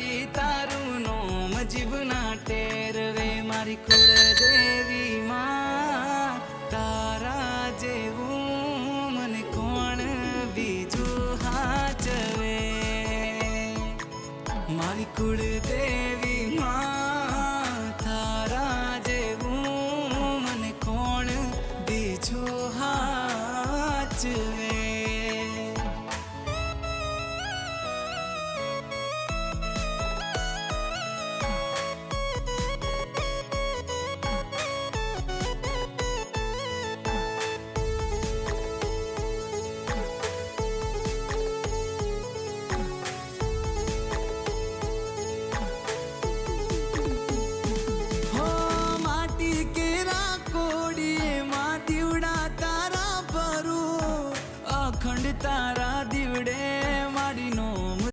પાડી તારું નોમ જીવના ટેરવે મારી કુળદેવી માં તારા જેવું મને કોણ બીજું હાચવે મારી કુળદેવી